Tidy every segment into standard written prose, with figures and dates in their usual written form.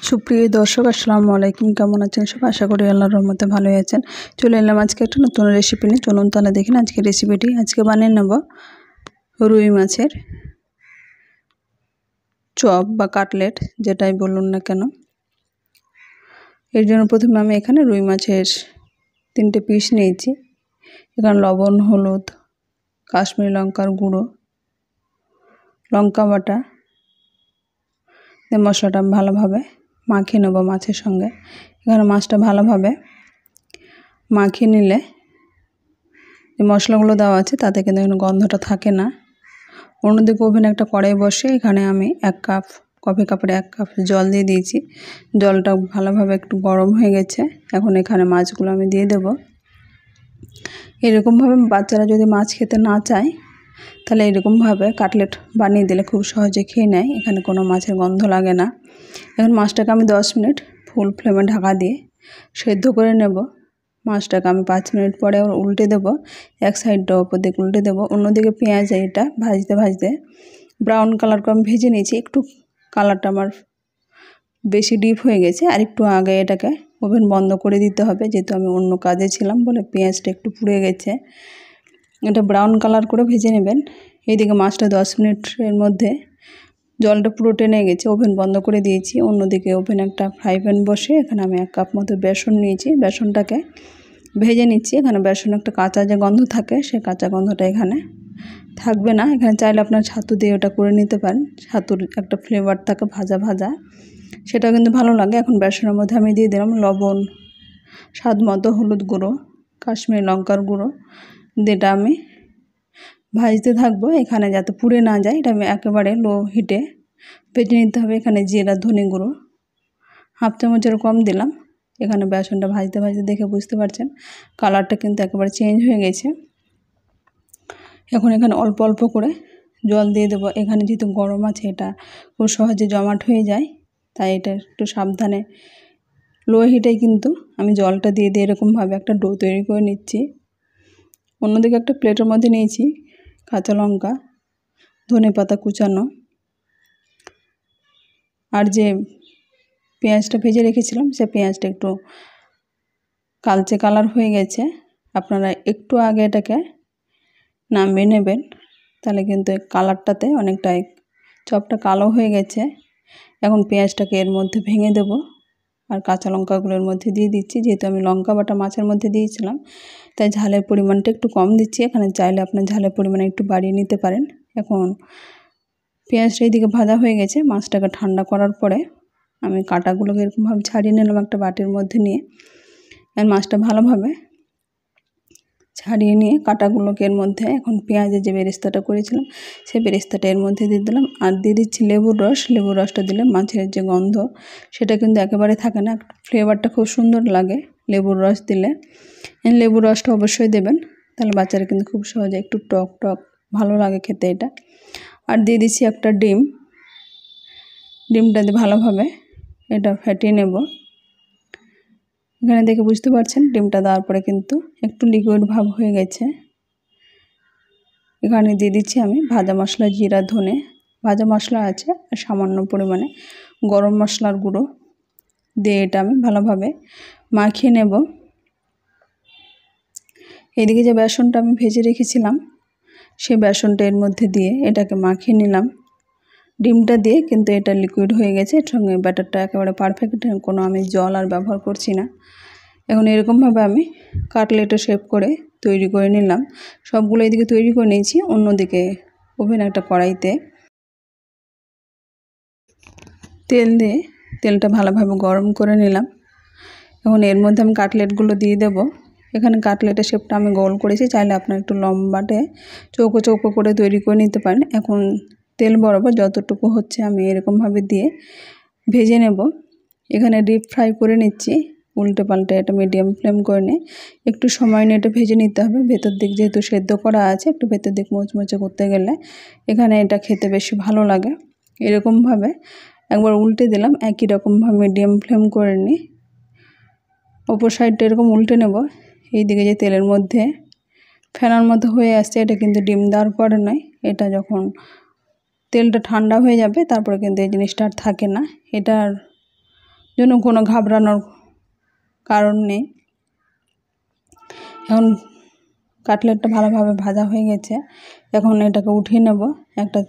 সুপ্রিয় দর্শক আসসালামু আলাইকুম, কেমন আছেন সব? আশা করি আল্লাহর রহমতে ভালোই আছেন। চলে এলাম আজকে একটা নতুন রেসিপি নিয়ে। চলুন তাহলে দেখেন আজকে রেসিপিটি। আজকে বানিয়ে নেব রুই মাছের চপ বা কাটলেট, যেটাই বলুন না কেন। এর জন্য প্রথমে আমি এখানে রুই মাছের 3টে পিস নিয়েছি। এখানে লবণ, হলুদ, কাশ্মীরি লঙ্কার গুঁড়ো, লঙ্কা বাটা, মশলাটা ভালোভাবে মাখিয়ে নেব মাছের সঙ্গে। এখানে মাছটা ভালোভাবে মাখিয়ে নিলে যে মশলাগুলো দেওয়া আছে তাতে কিন্তু এখানে গন্ধটা থাকে না। অন্যদিকে ওভেনে একটা কড়াই বসে এখানে আমি 1 কাপ কফি কাপের 1 কাপ জল দিয়ে দিয়েছি। জলটা ভালোভাবে একটু গরম হয়ে গেছে। এখন এখানে মাছগুলো আমি দিয়ে দেব। এরকমভাবে বাচ্চারা যদি মাছ খেতে না চায় তাহলে এরকমভাবে কাটলেট বানিয়ে দিলে খুব সহজে খেয়ে নেয়। এখানে কোনো মাছের গন্ধ লাগে না। এখন মাছটাকে আমি 10 মিনিট ফুল ফ্লেমে ঢাকা দিয়ে সেদ্ধ করে নেব। মাছটাকে আমি 5 মিনিট পরে উল্টে দেব। এক সাইডটা ওপর দিকে উল্টে দেব। অন্যদিকে পেঁয়াজ এটা ভাজতে ভাজতে ব্রাউন কালার করে আমি ভেজে নিয়েছি। একটু কালারটা আমার বেশি ডিপ হয়ে গেছে, আর একটু আগে এটাকে ওভেন বন্ধ করে দিতে হবে, যেহেতু আমি অন্য কাজে ছিলাম বলে পেঁয়াজটা একটু পুড়ে গেছে। এটা ব্রাউন কালার করে ভেজে নেবেন। এইদিকে মাছটা 10 মিনিটের মধ্যে জলটা পুরো টেনে গেছে, ওভেন বন্ধ করে দিয়েছি। অন্যদিকে ওভেনে একটা ফ্রাই প্যান বসে এখানে আমি 1 কাপ মতো বেসন নিয়েছি। বেসনটাকে ভেজে নিচ্ছি। এখানে বেসন একটা কাঁচা যে গন্ধ থাকে, সেই কাঁচা গন্ধটা এখানে থাকবে না। এখানে চাইলে আপনার ছাতু দিয়ে ওটা করে নিতে পারেন। ছাতুর একটা ফ্লেভার থাকে ভাজা ভাজা, সেটাও কিন্তু ভালো লাগে। এখন বেসনের মধ্যে আমি দিয়ে দিলাম লবণ, স্বাদ মতো হলুদ গুঁড়ো, কাশ্মীরি লঙ্কার গুঁড়ো। যেটা আমি ভাজতে থাকবো এখানে যাতে পুড়ে না যায়। এটা আমি একেবারে লো হিটে ভেজে নিতে হবে। এখানে জিরা ধনে গুঁড়ো 1/2 চামচের কম দিলাম। এখানে বেসনটা ভাজতে ভাজতে দেখে বুঝতে পারছেন কালারটা কিন্তু একেবারে চেঞ্জ হয়ে গেছে। এখন এখানে অল্প অল্প করে জল দিয়ে দেবো। এখানে যেহেতু গরম আছে এটা খুব সহজে জমাট হয়ে যায়, তাই এটা একটু সাবধানে লো হিটেই কিন্তু আমি জলটা দিয়ে দিয়ে এরকমভাবে একটা ডো তৈরি করে নিচ্ছি। অন্যদিকে একটা প্লেটের মধ্যে নিয়েছি কাঁচা লঙ্কা, ধনেপাতা কুচানো, আর যে পেঁয়াজটা ভেজে রেখেছিলাম সে পেঁয়াজটা একটু কালচে কালার হয়ে গেছে। আপনারা একটু আগে এটাকে নামিয়ে নেবেন, তাহলে কিন্তু কালারটাতে অনেকটাই চপটা কালো হয়ে গেছে। এখন পেঁয়াজটাকে এর মধ্যে ভেঙে দেব, আর কাঁচা লঙ্কাগুলোর মধ্যে দিয়ে দিচ্ছি। যেহেতু আমি লঙ্কা বাটা মাছের মধ্যে দিয়েছিলাম তাই ঝালের পরিমাণটা একটু কম দিচ্ছি। এখানে চাইলে আপনার ঝালের পরিমাণ একটু বাড়িয়ে নিতে পারেন। এখন পেঁয়াজটা এইদিকে ভাজা হয়ে গেছে। মাছটাকে ঠান্ডা করার পরে আমি কাঁটাগুলোকে এরকমভাবে ছাড়িয়ে নিলাম একটা বাটির মধ্যে নিয়ে। আর মাছটা ভালোভাবে ছাড়িয়ে নিয়ে কাঁটাগুলোকে এর মধ্যে এখন পেঁয়াজের যে বেরেস্তাটা করেছিলাম সেই বেরেস্তাটা এর মধ্যে দিয়ে দিলাম, আর দিয়ে দিচ্ছি লেবুর রস। লেবুর রসটা দিলে মাছের যে গন্ধ সেটা কিন্তু একেবারে থাকে না, ফ্লেভারটা খুব সুন্দর লাগে লেবুর রস দিলে। লেবুর রসটা অবশ্যই দেবেন, তাহলে বাচ্চারা কিন্তু খুব সহজে একটু টক টক ভালো লাগে খেতে এটা। আর দিয়ে দিচ্ছি একটা ডিম। ডিমটা দিয়ে ভালোভাবে এটা ফেটিয়ে নেব। এখানে দেখে বুঝতে পারছেন ডিমটা দেওয়ার পরে কিন্তু একটু লিকুইড ভাব হয়ে গেছে। এখানে দিয়ে দিচ্ছি আমি ভাজা মশলা, জিরা ধনে ভাজা মশলা আছে, আর সামান্য পরিমাণে গরম মশলার গুঁড়ো দিয়ে এটা আমি ভালোভাবে মাখিয়ে নেব। এদিকে যে বেসনটা আমি ভেজে রেখেছিলাম সেই বেসনটা এর মধ্যে দিয়ে এটাকে মাখিয়ে নিলাম। ডিমটা দিয়ে কিন্তু এটা লিকুইড হয়ে গেছে, এর সঙ্গে ব্যাটারটা একেবারে পারফেক্ট, কোনো আমি জল আর ব্যবহার করছি না। এখন এরকমভাবে আমি কাটলেটে শেপ করে তৈরি করে নিলাম। সবগুলো এদিকে তৈরি করে নিয়েছি। অন্যদিকে ওভেনে একটা কড়াইতে তেল দিয়ে তেলটা ভালোভাবে গরম করে নিলাম। এখন এর মধ্যে আমি কাটলেটগুলো দিয়ে দেব। এখানে কাটলেটের শেপটা আমি গোল করেছি, চাইলে আপনার একটু লম্বাটে চৌকো চৌকো করে তৈরি করে নিতে পারেন। এখন তেল বরাবর যতটুকু হচ্ছে আমি এরকমভাবে দিয়ে ভেজে নেব। এখানে ডিপ ফ্রাই করে নিচ্ছি, উল্টে পাল্টে এটা মিডিয়াম ফ্লেম করে নিয়ে একটু সময় নিয়ে এটা ভেজে নিতে হবে। ভেতর দিক যেহেতু সেদ্ধ করা আছে, একটু ভেতর দিক মুচমুচে করতে গেলে এখানে এটা খেতে বেশি ভালো লাগে। এরকমভাবে একবার উল্টে দিলাম, একই রকমভাবে মিডিয়াম ফ্লেম করে নিই। অপর সাইডটা এরকম উল্টে নেব। এই দিকে যে তেলের মধ্যে ফেনার মতো হয়ে আসছে, এটা কিন্তু ডিম দেওয়ার পরে নয়, এটা যখন তেলটা ঠান্ডা হয়ে যাবে তারপরে কিন্তু এই জিনিসটা আর থাকে না। এটার জন্য কোনো ঘাবড়ানোর কারণ নেই। এখন কাটলেটটা ভালোভাবে ভাজা হয়ে গেছে। এখন এটাকে উঠিয়ে নেব, একটা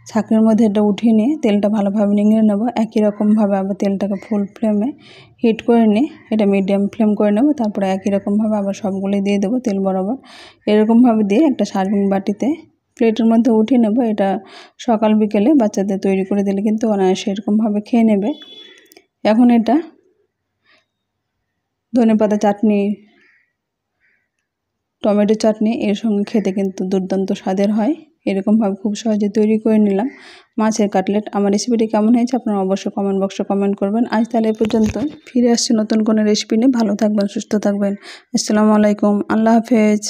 ছাঁকনির মধ্যে এটা উঠিয়ে নিয়ে তেলটা ভালোভাবে নিংড়ে নেব। একই রকমভাবে আবার তেলটাকে ফুল ফ্লেমে হিট করে নিয়ে এটা মিডিয়াম ফ্লেম করে নেব। তারপরে একই রকমভাবে আবার সবগুলোই দিয়ে দেবো তেল বরাবর। এরকমভাবে দিয়ে একটা সার্ভিং বাটিতে প্লেটের মধ্যে উঠিয়ে নেব। এটা সকাল বিকেলে বাচ্চাদের তৈরি করে দিলে কিন্তু অনায়াসে এরকমভাবে খেয়ে নেবে। এখন এটা ধনেপাতা চাটনি, টমেটো চাটনি এর সঙ্গে খেতে কিন্তু দুর্দান্ত স্বাদের হয়। এরকমভাবে খুব সহজে তৈরি করে নিলাম মাছের কাটলেট। আমার রেসিপিটি কেমন হয়েছে আপনারা অবশ্যই কমেন্ট বক্সে কমেন্ট করবেন। আজ তাহলে এ পর্যন্ত, ফিরে আসছি নতুন কোনো রেসিপি নিয়ে। ভালো থাকবেন, সুস্থ থাকবেন। আসসালামু আলাইকুম, আল্লাহ হাফেজ।